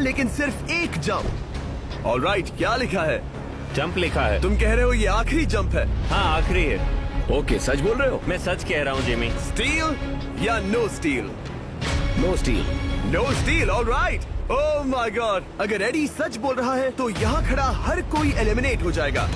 लेकिन सिर्फ एक जंप। ऑलराइट, क्या लिखा है? जंप लिखा है। तुम कह रहे हो ये आखिरी जंप है? हाँ, आखिरी है। ओके, सच बोल रहे हो? मैं सच कह रहा हूँ जिमी। स्टील या no steal? No steal. No steal, alright. Oh my god, अगर एडी सच बोल रहा है तो यहाँ खड़ा हर कोई एलिमिनेट हो जाएगा।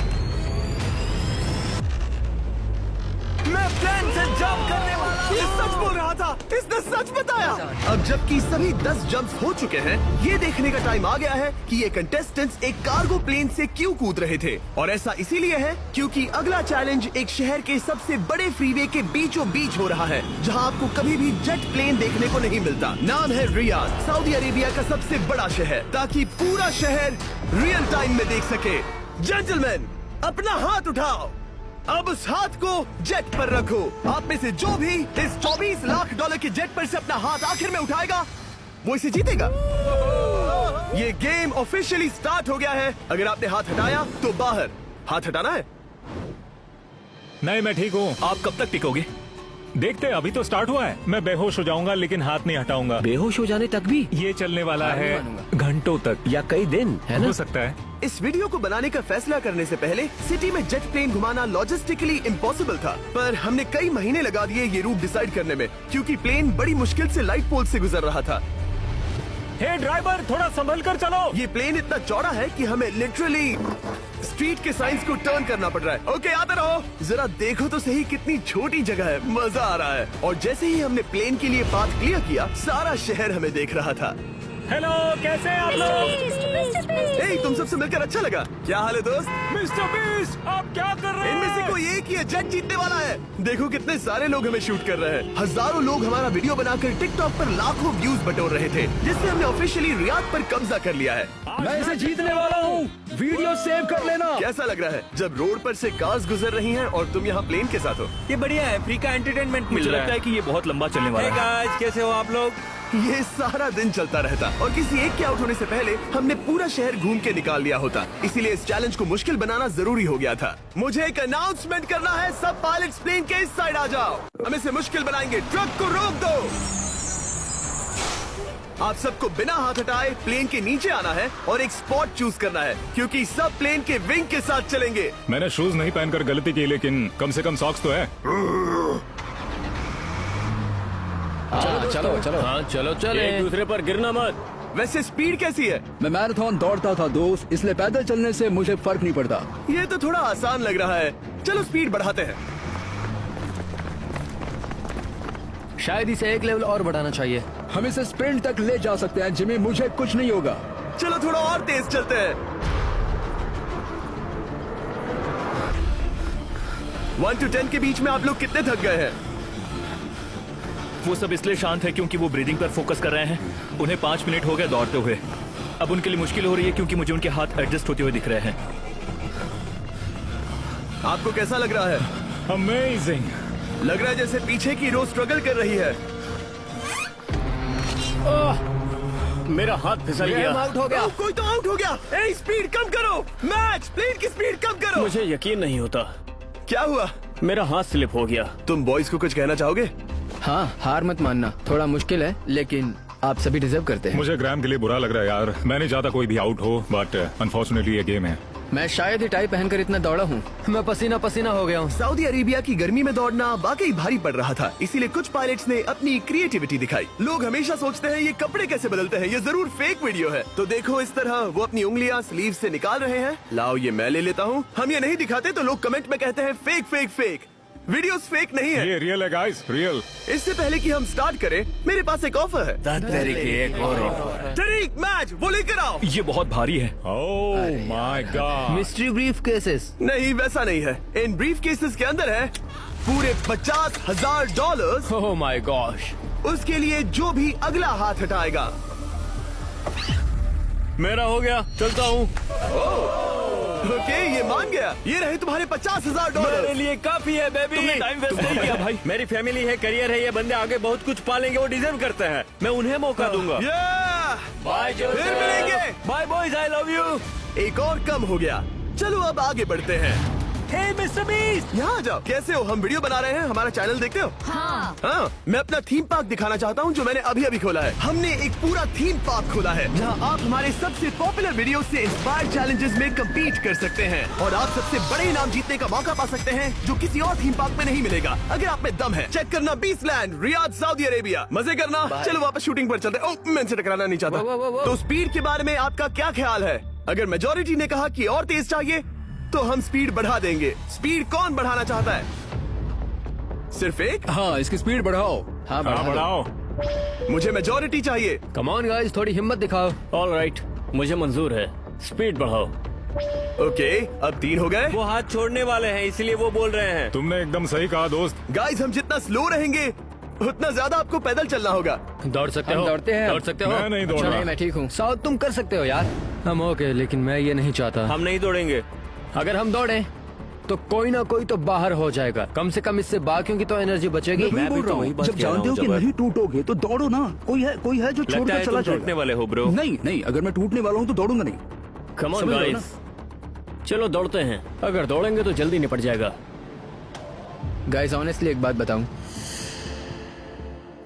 मैं प्लेन से जंप करने वाला हूँ। ये सच बोल रहा था, इसने सच बताया। अब जबकि सभी 10 जंप्स हो चुके हैं, ये देखने का टाइम आ गया है कि ये कंटेस्टेंट्स एक कार्गो प्लेन से क्यों कूद रहे थे। और ऐसा इसीलिए है क्योंकि अगला चैलेंज एक शहर के सबसे बड़े फ्रीवे के बीचों बीच हो रहा है, जहाँ आपको कभी भी जेट प्लेन देखने को नहीं मिलता। नाम है रियाद, सऊदी अरेबिया का सबसे बड़ा शहर, ताकि पूरा शहर रियल टाइम में देख सके। जेंटलमैन, अपना हाथ उठाओ। अब उस हाथ को जेट पर रखो। आप में से जो भी इस 24 लाख डॉलर के जेट पर से अपना हाथ आखिर में उठाएगा, वो इसे जीतेगा। ये गेम ऑफिशियली स्टार्ट हो गया है। अगर आपने हाथ हटाया तो बाहर। हाथ हटाना है? नहीं, मैं ठीक हूँ। आप कब तक टिकोगे? देखते हैं, अभी तो स्टार्ट हुआ है। मैं बेहोश हो जाऊंगा लेकिन हाथ नहीं हटाऊंगा। बेहोश हो जाने तक भी? ये चलने वाला नहीं है मानूंगा। घंटों तक या कई दिन, है ना? हो सकता है। इस वीडियो को बनाने का फैसला करने से पहले सिटी में जेट प्लेन घुमाना लॉजिस्टिकली इम्पॉसिबल था, पर हमने कई महीने लगा दिए ये रूट डिसाइड करने में, क्योंकि प्लेन बड़ी मुश्किल से लाइट पोल से गुजर रहा था। हे ड्राइवर, थोड़ा संभल कर चलो। ये प्लेन इतना चौड़ा है कि हमें लिटरली स्ट्रीट के साइंस को टर्न करना पड़ रहा है। ओके, आते रहो। जरा देखो तो सही कितनी छोटी जगह है, मजा आ रहा है। और जैसे ही हमने प्लेन के लिए पाथ क्लियर किया, सारा शहर हमें देख रहा था। हेलो, कैसे हैं आप लोग? हे, तुम सबसे मिलकर अच्छा लगा। क्या हाल है दोस्त? मिस्टर बीस्ट, आप क्या कर रहे हैं? इनमें से कोई एक ही है जेट जीतने वाला है। देखो कितने सारे लोग हमें शूट कर रहे हैं। हजारों लोग हमारा वीडियो बनाकर टिकटॉक पर लाखों व्यूज बटोर रहे थे, जिससे हमने ऑफिशियली रियाद पर कब्जा कर लिया है। मैं इसे जीतने वाला हूँ। वीडियो सेव कर लेना। कैसा लग रहा है जब रोड पर से कार्स गुजर रही हैं और तुम यहाँ प्लेन के साथ हो? ये बढ़िया है, फ्री का एंटरटेनमेंट मिल मुझे रहा लगता है कि ये बहुत लंबा चलने वाला है। गाइस, कैसे हो आप लोग? ये सारा दिन चलता रहता और किसी एक के आउट होने से पहले हमने पूरा शहर घूम के निकाल लिया होता। इसीलिए इस चैलेंज को मुश्किल बनाना जरूरी हो गया था। मुझे एक अनाउंसमेंट करना है। सब पायलट्स प्लेन के इस साइड आ जाओ। हम इसे मुश्किल बनाएंगे। ट्रक को रोक दो। आप सबको बिना हाथ हटाए प्लेन के नीचे आना है और एक स्पॉट चूज करना है, क्योंकि सब प्लेन के विंग के साथ चलेंगे। मैंने शूज नहीं पहनकर गलती की, लेकिन कम से कम सॉक्स तो है। चलो चलो। हाँ, चलो चले। एक दूसरे पर गिरना मत। वैसे स्पीड कैसी है? मैं मैराथन दौड़ता था दोस्त, इसलिए पैदल चलने से मुझे फर्क नहीं पड़ता। ये तो थोड़ा आसान लग रहा है। चलो स्पीड बढ़ाते हैं। शायद इसे एक लेवल और बढ़ाना चाहिए। हम इसे स्प्रिंट तक ले जा सकते हैं जिमी, मुझे कुछ नहीं होगा। चलो थोड़ा और तेज चलते हैं। 1 to 10 के बीच में आप लोग कितने थक गए हैं? वो सब इसलिए शांत है क्योंकि वो ब्रीदिंग पर फोकस कर रहे हैं। उन्हें 5 मिनट हो गए दौड़ते हुए। अब उनके लिए मुश्किल हो रही है क्योंकि मुझे उनके हाथ एडजस्ट होते हुए दिख रहे हैं। आपको कैसा लग रहा है? अमेजिंग। लग रहा है जैसे पीछे की रो स्ट्रगल कर रही है। मेरा हाथ फिसल गया। आउट हो गया। कोई तो आउट हो गया। ए, स्पीड कम करो। मैच प्लेन की स्पीड कम करो। मुझे यकीन नहीं होता। क्या हुआ? मेरा हाथ स्लिप हो गया। तुम बॉयज को कुछ कहना चाहोगे? हाँ, हार मत मानना। थोड़ा मुश्किल है लेकिन आप सभी डिजर्व करते हैं। मुझे ग्राम के लिए बुरा लग रहा है यार। मैं नहीं चाहता कोई भी आउट हो, बट अनफॉर्चुनेटली ये गेम है। मैं शायद ही टाई पहनकर इतना दौड़ा हूँ। मैं पसीना पसीना हो गया हूँ। सऊदी अरेबिया की गर्मी में दौड़ना वाकई भारी पड़ रहा था, इसीलिए कुछ पायलट्स ने अपनी क्रिएटिविटी दिखाई। लोग हमेशा सोचते हैं ये कपड़े कैसे बदलते हैं, ये जरूर फेक वीडियो है। तो देखो इस तरह वो अपनी उंगलियां स्लीव से निकाल रहे हैं। लाओ ये मैं ले लेता हूँ। हम ये नहीं दिखाते तो लोग कमेंट में कहते हैं fake fake fake. Videos fake नहीं है। ये रियल है गाइस, रियल। इससे पहले कि हम स्टार्ट करें, मेरे पास एक ऑफर है। तरीक मैच वो लेकर आओ। ये बहुत भारी है। ओह my God. Mystery brief cases. नहीं, वैसा नहीं है। इन ब्रीफ केसेस के अंदर है पूरे $50,000। Oh my gosh. उसके लिए जो भी अगला हाथ हटाएगा। मेरा हो गया, चलता हूँ। ओके, ये मान गया। ये रहे तुम्हारे $50,000। मेरे लिए काफी है बेबी। तुमने टाइम वेस्ट नहीं किया भाई। मेरी फैमिली है, करियर है, ये बंदे आगे बहुत कुछ पालेंगे, वो डिजर्व करते हैं। मैं उन्हें मौका दूंगा। बाय फिर मिलेंगे। Bye boys, I love you. एक और कम हो गया। चलो अब आगे बढ़ते हैं। हे मिस्टर बीस्ट, यहाँ आ जाओ। कैसे हो? हम वीडियो बना रहे हैं, हमारा चैनल देखते हो? हाँ, मैं अपना थीम पार्क दिखाना चाहता हूँ जो मैंने अभी अभी खोला है। हमने एक पूरा थीम पार्क खोला है जहाँ आप हमारे सबसे पॉपुलर वीडियो से इंस्पायर चैलेंजेस में कम्पीट कर सकते हैं और आप सबसे बड़े इनाम जीतने का मौका पा सकते हैं जो किसी और थीम पार्क में नहीं मिलेगा अगर आप में दम है। चेक करना बीस्टलैंड, रियाद, सऊदी अरेबिया। मजे करना। चलो वापस शूटिंग पर चलते हैं। मैं इनसे टकराना नहीं चाहता। तो स्पीड के बारे में आपका क्या ख्याल है? अगर मेजोरिटी ने कहा कि और तेज चाहिए तो हम स्पीड बढ़ा देंगे। स्पीड कौन बढ़ाना चाहता है? सिर्फ एक? हाँ, इसकी स्पीड बढ़ाओ। हाँ हाँ, बढ़ाओ। मुझे मेजोरिटी चाहिए। कम ऑन गाइस, थोड़ी हिम्मत दिखाओ। ऑल राइट, मुझे मंजूर है। स्पीड बढ़ाओ। ओके, अब 3 हो गए। वो हाथ छोड़ने वाले हैं इसलिए वो बोल रहे हैं। तुमने एकदम सही कहा दोस्त। गाइस, हम जितना स्लो रहेंगे उतना ज्यादा आपको पैदल चलना होगा। दौड़ सकते हम हो? दौड़ते हैं। दौड़ सकते हो? मैं नहीं दौड़ अच्छा, रहा। नहीं, मैं ठीक हूँ। साउथ, तुम कर सकते हो यार। हम ओके, लेकिन मैं ये नहीं चाहता। हम नहीं दौड़ेंगे। अगर हम दौड़े तो कोई ना कोई तो बाहर हो जाएगा। कम से कम इससे बाकियों की तो एनर्जी बचेगी। मैं भी तो वही बात जब कह रहा जानते हो हूँ, कि जबर। नहीं टूटोगे तो दौड़ो ना। कोई है जो लगता छोड़कर है चला तुम टूटने जाएगा। वाले हो ब्रो। नहीं नहीं, अगर मैं टूटने वाला हूँ तो दौड़ूंगा नहीं। कम ऑन समझ रहे हो गाइस, चलो दौड़ते हैं। अगर दौड़ेंगे तो जल्दी निपट जाएगा। गाइस, ऑनेस्टली एक बात बताऊं,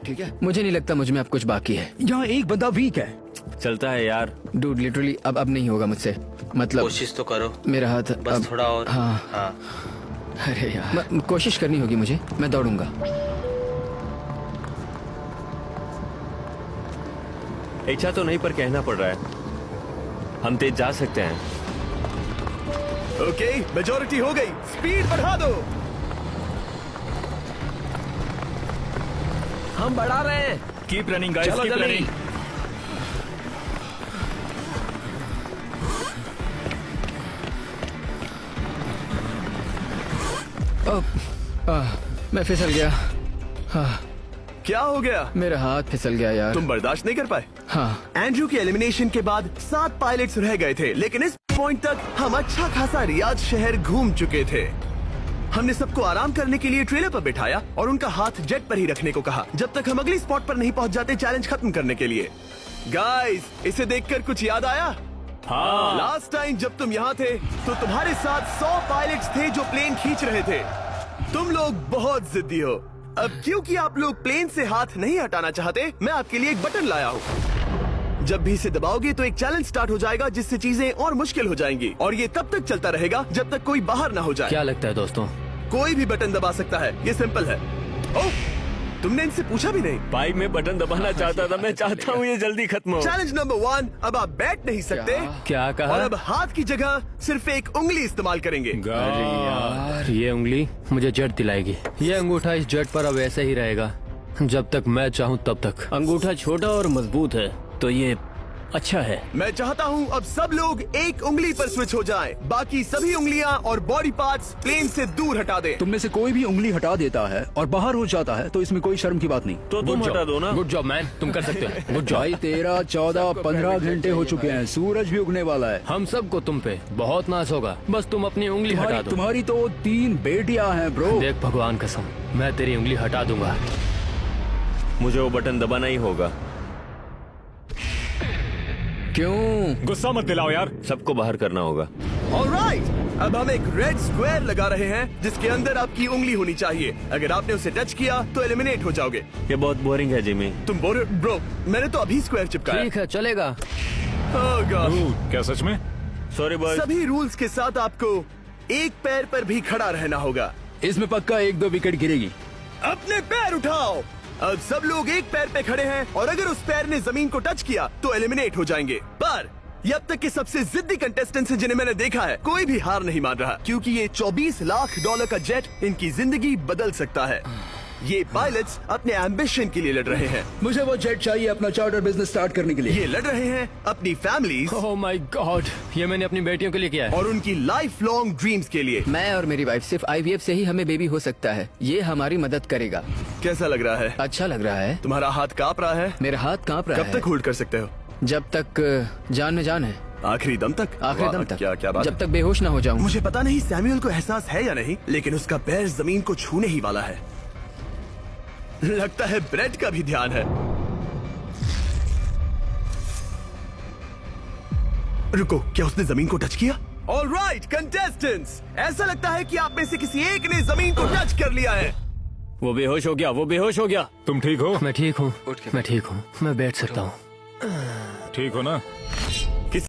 ठीक है, मुझे नहीं लगता मुझ में अब कुछ बाकी है। यहाँ एक बंदा वीक है। चलता है यार, डूड, लिटरली अब नहीं होगा मुझसे। मतलब कोशिश तो करो। मेरा हाथ बस अब, थोड़ा और। हाँ। हाँ। अरे यार, कोशिश करनी होगी मुझे। मैं दौड़ूंगा। इच्छा तो नहीं पर कहना पड़ रहा है। हम तेज जा सकते हैं। ओके, मेजोरिटी हो गई। स्पीड बढ़ा दो। हम बढ़ा रहे हैं। कीप रनिंग गाइस, चलो कीप जल्दी। रनिंग। मैं फिसल गया। क्या हो गया? मेरा हाथ फिसल गया यार। तुम बर्दाश्त नहीं कर पाए? हाँ, एंड्रू के एलिमिनेशन के बाद 7 पायलट्स रह गए थे, लेकिन इस पॉइंट तक हम अच्छा खासा रियाद शहर घूम चुके थे। हमने सबको आराम करने के लिए ट्रेलर पर बिठाया और उनका हाथ जेट पर ही रखने को कहा जब तक हम अगली स्पॉट पर नहीं पहुंच जाते चैलेंज खत्म करने के लिए। गाइस, इसे देखकर कुछ याद आया? हाँ, लास्ट टाइम जब तुम यहाँ थे तो तुम्हारे साथ 100 पायलट्स थे जो प्लेन खींच रहे थे। तुम लोग बहुत जिद्दी हो। अब क्योंकि आप लोग प्लेन से हाथ नहीं हटाना चाहते, मैं आपके लिए एक बटन लाया हूँ। जब भी इसे दबाओगे तो एक चैलेंज स्टार्ट हो जाएगा जिससे चीजें और मुश्किल हो जाएंगी और ये तब तक चलता रहेगा जब तक कोई बाहर ना हो जाए। क्या लगता है दोस्तों? कोई भी बटन दबा सकता है, ये सिंपल है। ओह, तुमने इनसे पूछा भी नहीं। भाई मैं बटन दबाना चाहता था। मैं चाहता हूँ ये जल्दी खत्म हो। चैलेंज नंबर 1, अब आप बैठ नहीं सकते क्या कहा? और अब हाथ की जगह सिर्फ एक उंगली इस्तेमाल करेंगे। यार, ये उंगली मुझे जेट दिलाएगी। ये अंगूठा इस जेट पर अब ऐसे ही रहेगा जब तक मैं चाहूँ तब तक। अंगूठा छोटा और मजबूत है तो ये अच्छा है। मैं चाहता हूँ अब सब लोग एक उंगली पर स्विच हो जाएं। बाकी सभी उंगलियां और बॉडी पार्ट्स प्लेन से दूर हटा दें। तुम में से कोई भी उंगली हटा देता है और बाहर हो जाता है तो इसमें कोई शर्म की बात नहीं। तो तुम हटा दो ना। गुड जॉब मैन, तुम कर सकते हो। Good job. भाई 13, 14, 15 घंटे हो चुके हैं। सूरज भी उगने वाला है। हम सबको तुम पे बहुत नाज होगा, बस तुम अपनी उंगली हटा दो। तुम्हारी तो 3 बेटियां हैं ब्रो। देख भगवान कसम, मैं तेरी उंगली हटा दूंगा। मुझे वो बटन दबाना ही होगा। क्यों? गुस्सा मत दिलाओ यार। सबको बाहर करना होगा। ऑलराइट, अब हम एक रेड स्क्वायर लगा रहे हैं जिसके अंदर आपकी उंगली होनी चाहिए। अगर आपने उसे टच किया तो एलिमिनेट हो जाओगे। ये बहुत बोरिंग है जिमी। तुम ब्रो, मैंने तो अभी स्क्वायर चिपकाया। ठीक है, चलेगा। Oh God। क्या सच में? Sorry boy. सभी रूल्स के साथ आपको एक पैर पर भी खड़ा रहना होगा। इसमें पक्का 1-2 विकेट गिरेगी। अपने पैर उठाओ। अब सब लोग एक पैर पे खड़े हैं और अगर उस पैर ने जमीन को टच किया तो एलिमिनेट हो जाएंगे। पर ये अब तक के सबसे जिद्दी कंटेस्टेंट्स हैं जिन्हें मैंने देखा है। कोई भी हार नहीं मान रहा क्योंकि ये $24 लाख का जेट इनकी जिंदगी बदल सकता है। ये पायलट्स अपने एम्बिशन के लिए लड़ रहे हैं। मुझे वो जेट चाहिए अपना चार्टर बिजनेस स्टार्ट करने के लिए। ये लड़ रहे हैं अपनी फैमिलीज ओह माय गॉड, ये मैंने अपनी बेटियों के लिए किया है। और उनकी लाइफ लॉन्ग ड्रीम्स के लिए। मैं और मेरी वाइफ सिर्फ IVF से ही हमें बेबी हो सकता है। ये हमारी मदद करेगा। कैसा लग रहा है? अच्छा लग रहा है। तुम्हारा हाथ कांप रहा है? मेरा हाथ कांप रहा कब है। तक होल्ड कर सकते हो? जब तक जान में जान है। आखिरी दम तक? आखिरी वाह, दम तक। क्या बात जब है। तक बेहोश ना हो जाऊं। मुझे पता नहीं सैमुअल को एहसास है या नहीं, लेकिन उसका पैर जमीन को छूने ही वाला है। लगता है ब्रेड का भी ध्यान है। रुको, क्या उसने जमीन को टच किया? ऑलराइट कंटेस्टेंट्स, ऐसा लगता है कि आप में से किसी एक ने जमीन को टच कर लिया है। वो बेहोश हो गया, वो बेहोश हो गया। तुम ठीक हो? मैं ठीक हूँ, मैं ठीक हूँ, मैं बैठ सकता हूँ। ठीक हो ना?